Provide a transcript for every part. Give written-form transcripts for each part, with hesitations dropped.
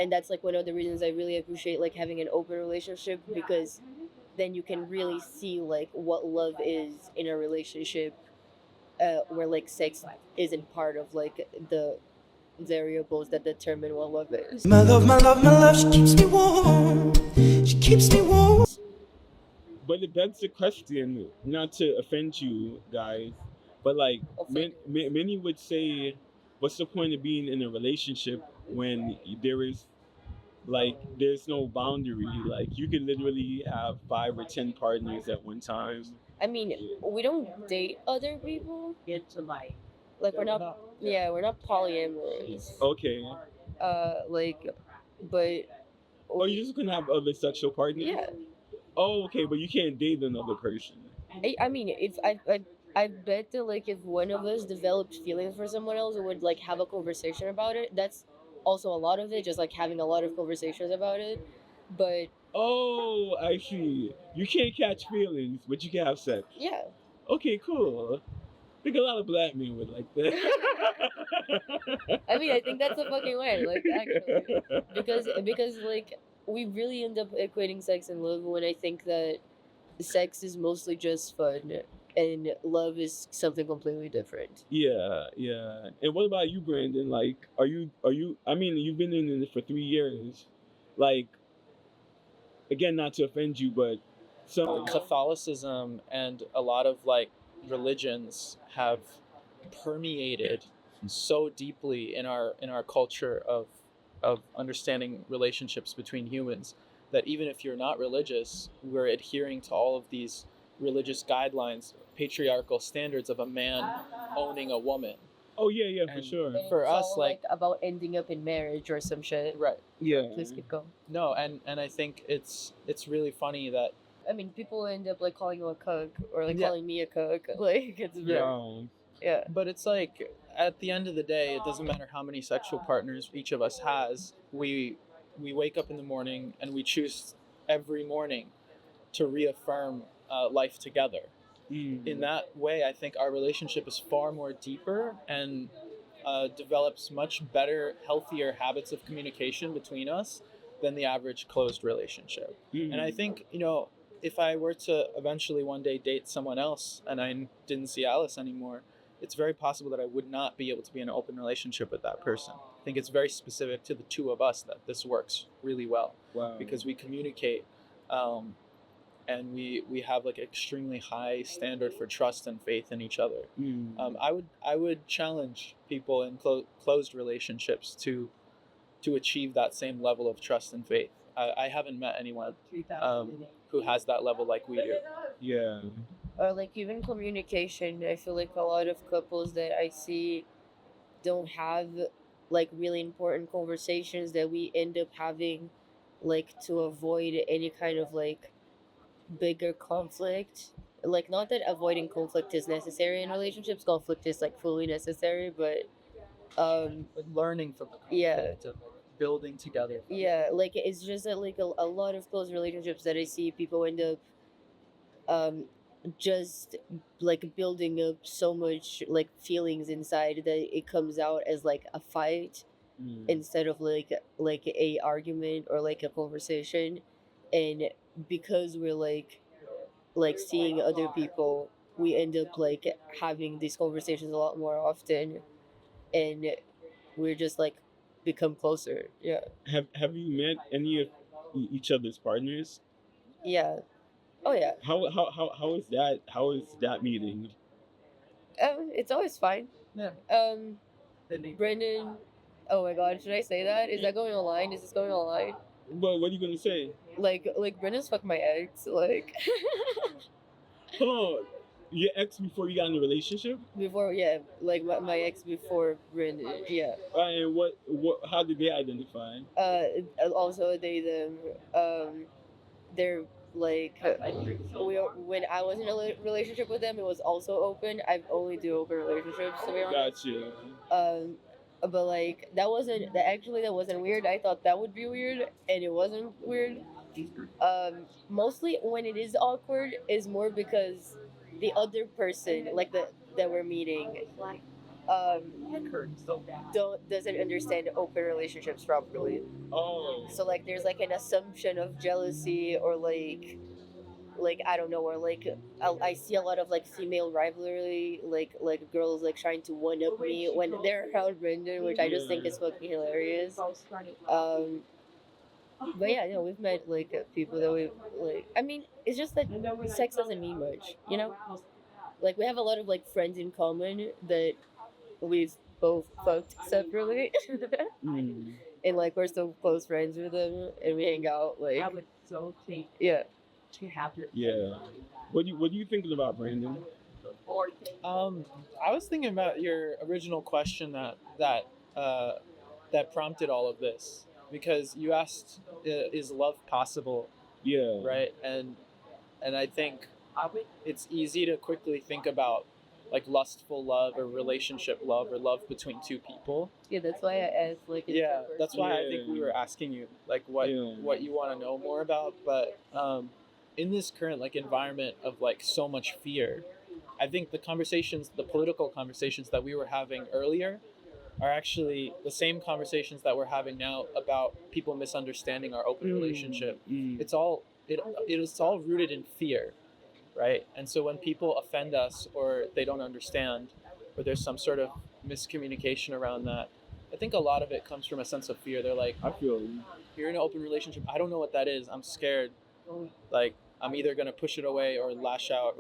and that's like one of the reasons I really appreciate like having an open relationship, because then you can really see like what love is in a relationship, where like sex isn't part of like the variables that determine what love is. My love, my love, my love, she keeps me warm. She keeps me warm. But it begs the question, not to offend you guys, but like Offenders. many would say, what's the point of being in a relationship when there's no boundary? Like you can literally have 5 or 10 partners at one time. I mean, we don't date other people. Like we're not. Yeah, we're not polyamorous. Okay. Like, but Oh, you just gonna have other sexual partners? yeah. Oh, okay, but you can't date another person. I mean, if I bet that like if one of us developed feelings for someone else, we would like have a conversation about it. That's also a lot of it, just like having a lot of conversations about it. But Oh, I see. You can't catch feelings, but you can have sex. yeah. Okay, cool. I think a lot of black men would like that. I mean, I think that's a fucking way, like actually, because like we really end up equating sex and love, when I think that sex is mostly just fun and love is something completely different. Yeah, yeah. And what about you, Brandon? Like, are you? I mean, you've been in it for 3 years. Like, again, not to offend you, but some. Catholicism and a lot of like religions have permeated so deeply in our culture of understanding relationships between humans that even if you're not religious, we're adhering to all of these religious guidelines, patriarchal standards of a man owning a woman. Oh yeah, yeah, for And sure. And For it's us, all, like- about ending up in marriage or some shit. Right. Yeah. Please keep going. No, and I think it's really funny that I mean, people end up like calling you a cook or like Yeah. calling me a cook. Like it's very, Yeah. yeah. But it's like at the end of the day, it doesn't matter how many sexual partners each of us has. We wake up in the morning and we choose every morning to reaffirm life together. In that way, I think our relationship is far more deeper and develops much better, healthier habits of communication between us than the average closed relationship. And I think, if I were to eventually one day date someone else and I didn't see Alice anymore, it's very possible that I would not be able to be in an open relationship with that person. I think it's very specific to the two of us that this works really well Wow. because we communicate and we have like extremely high standard for trust and faith in each other. I would challenge people in closed relationships to achieve that same level of trust and faith. I haven't met anyone who has that level like we do. Yeah. Or like even communication. I feel like a lot of couples that I see don't have like really important conversations that we end up having, like to avoid any kind of like bigger conflict. Like, not that avoiding conflict is necessary in relationships, conflict is like fully necessary, but But learning from the Yeah. conflict of building together. yeah, like it's just that like a lot of close relationships that I see, people end up um just like building up so much like feelings inside that it comes out as like a fight instead of like a argument or like a conversation. And because we're like seeing other people, we end up like having these conversations a lot more often, and we're just like become closer. Yeah. Have you met any of each other's partners? Yeah. Oh yeah. How is that meeting? It's always fine. Yeah. Brendan. Oh my God, should I say that? Is that going online? Is this going online? What are you gonna say? Like Brendan's fucked my ex. Like Hold on. Your ex before you got in a relationship? before, yeah. Like my ex before Brendan. Yeah. And how did they identify? Also they're like when I was in a relationship with them, it was also open. I only do open relationships, to be honest. Gotcha. But like that wasn't weird. I thought that would be weird, and it wasn't weird. Mostly when it is awkward is more because the other person, like that we're meeting, doesn't understand open relationships properly. Oh. So like there's like an assumption of jealousy or like I don't know, or like I see a lot of like female rivalry, like girls like trying to one up me when they're around Brendan, which I just think is fucking hilarious. But yeah, we've met like people that we like. I mean, it's just that sex doesn't mean much, you know. Like we have a lot of like friends in common that we've both fucked separately, Mm. and like we're still close friends with them, and we hang out like yeah. Yeah. What are you thinking about, Brandon? I was thinking about your original question that prompted all of this, because you asked, "Is love possible?" Yeah. Right, and I think it's easy to quickly think about like lustful love or relationship love or love between two people. Yeah, that's why I asked like. Yeah, that's why I Yeah. think we were asking you like what Yeah. you want to know more about. But in this current like environment of like so much fear, I think the political conversations that we were having earlier are actually the same conversations that we're having now about people misunderstanding our open relationship. Mm. It's all rooted in fear, right? And so when people offend us or they don't understand, or there's some sort of miscommunication around that, I think a lot of it comes from a sense of fear. They're like, I feel you. you're in an open relationship, I don't know what that is, I'm scared, like I'm either going to push it away or lash out,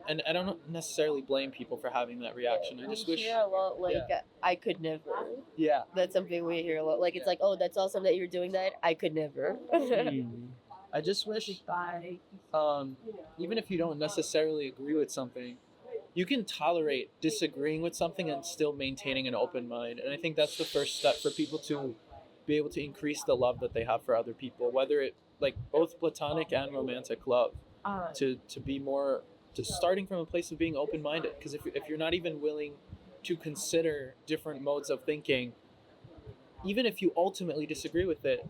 and I don't necessarily blame people for having that reaction. I just we wish, hear a lot like I could never. yeah, That's something we hear a lot. Like it's like, oh, that's awesome that you're doing that. I could never. Mm. I just wish, even if you don't necessarily agree with something, you can tolerate disagreeing with something and still maintaining an open mind. And I think that's the first step for people to be able to increase the love that they have for other people, whether it like both platonic and romantic love, to be more, to starting from a place of being open minded. Because if you're not even willing to consider different modes of thinking, even if you ultimately disagree with it,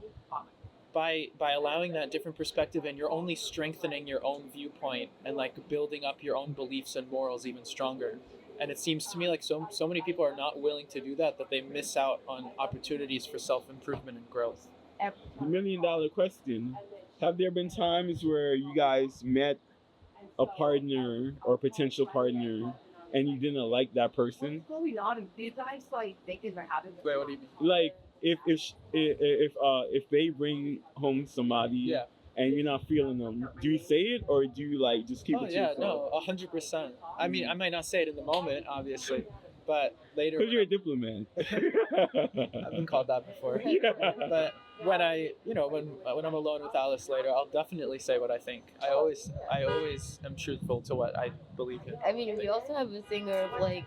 by allowing that different perspective, and you're only strengthening your own viewpoint and like building up your own beliefs and morals even stronger. And it seems to me like so many people are not willing to do that they miss out on opportunities for self-improvement and growth. The $1,000,000 question: have there been times where you guys met a partner or potential partner and you didn't like that person? Wait, what do you mean? Like if they bring home somebody, Yeah. and you're not feeling them, do you say it or do you like just keep Oh it to yeah, yourself? no, 100%. I mean, I might not say it in the moment, obviously, but later. Because you're a diplomat. I've been called that before. But when when I'm alone with Alice later, I'll definitely say what I think. I always am truthful to what I believe in. I mean, we also have a thing of like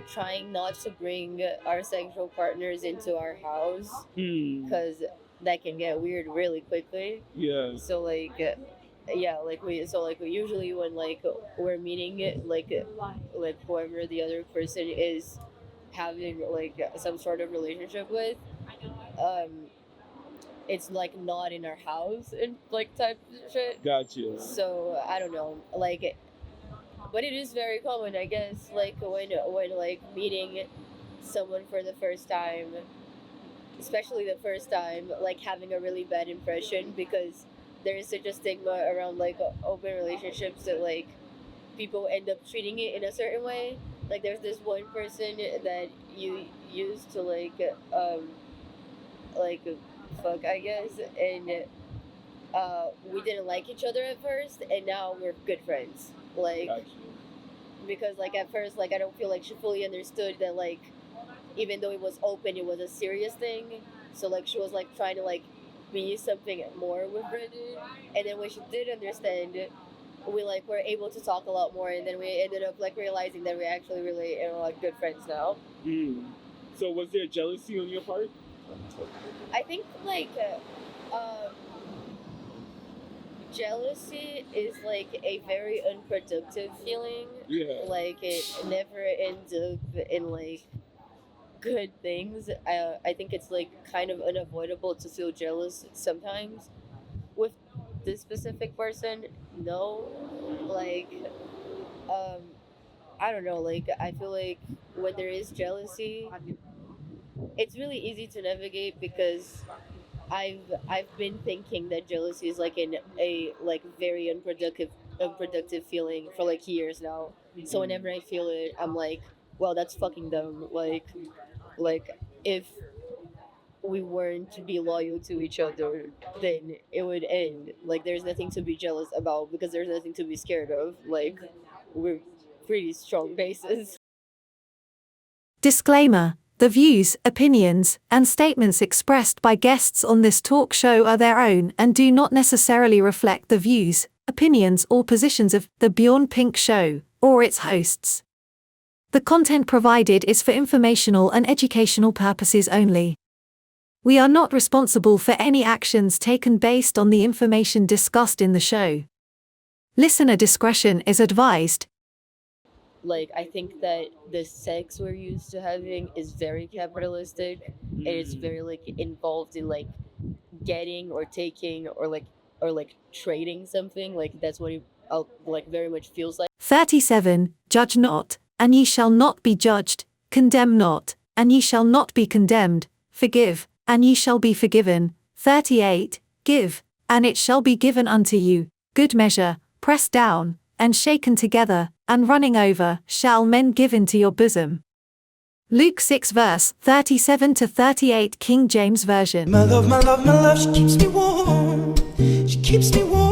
trying not to bring our sexual partners into our house because that can get weird really quickly. Yeah. So like, yeah, like we usually when like we're meeting it like whoever the other person is having like some sort of relationship with, it's like not in our house and like type of shit. Gotcha. So I don't know, like, but it is very common, I guess, like when like meeting someone for the first time, especially the first time, like having a really bad impression because there is such a stigma around like open relationships that like people end up treating it in a certain way. Like there's this one person that you used to like fuck, I guess, and we didn't like each other at first, and now we're good friends. Like, Gotcha. because like at first, like I don't feel like she fully understood that like even though it was open, it was a serious thing. So like she was like trying to like be something more with Brendan, and then when she did understand, we like were able to talk a lot more, and then we ended up like realizing that we actually really are like good friends now. So was there jealousy on your part? I think like jealousy is like a very unproductive feeling. Yeah. Like it never ends up in like good things. I think it's like kind of unavoidable to feel jealous sometimes. With this specific person, no. Like I don't know, like I feel like when there is jealousy, it's really easy to navigate because I've been thinking that jealousy is like a like very unproductive feeling for like years now. So whenever I feel it, I'm like, well, that's fucking dumb. Like if we weren't to be loyal to each other, then it would end. Like there's nothing to be jealous about because there's nothing to be scared of. Like we're pretty strong bases. Disclaimer: the views, opinions, and statements expressed by guests on this talk show are their own and do not necessarily reflect the views, opinions, or positions of The Bjorn Pink Show or its hosts. The content provided is for informational and educational purposes only. We are not responsible for any actions taken based on the information discussed in the show. Listener discretion is advised. Like I think that the sex we're used to having is very capitalistic and it's very like involved in like getting or taking or like trading something. Like that's what it like very much feels like. 37. Judge not, and ye shall not be judged. Condemn not, and ye shall not be condemned. Forgive, and ye shall be forgiven. 38. Give, and it shall be given unto you. Good measure, pressed down, and shaken together, and running over, shall men give into your bosom. Luke 6 verse 37 to 38 King James Version. My love, she keeps me warm. She keeps me warm.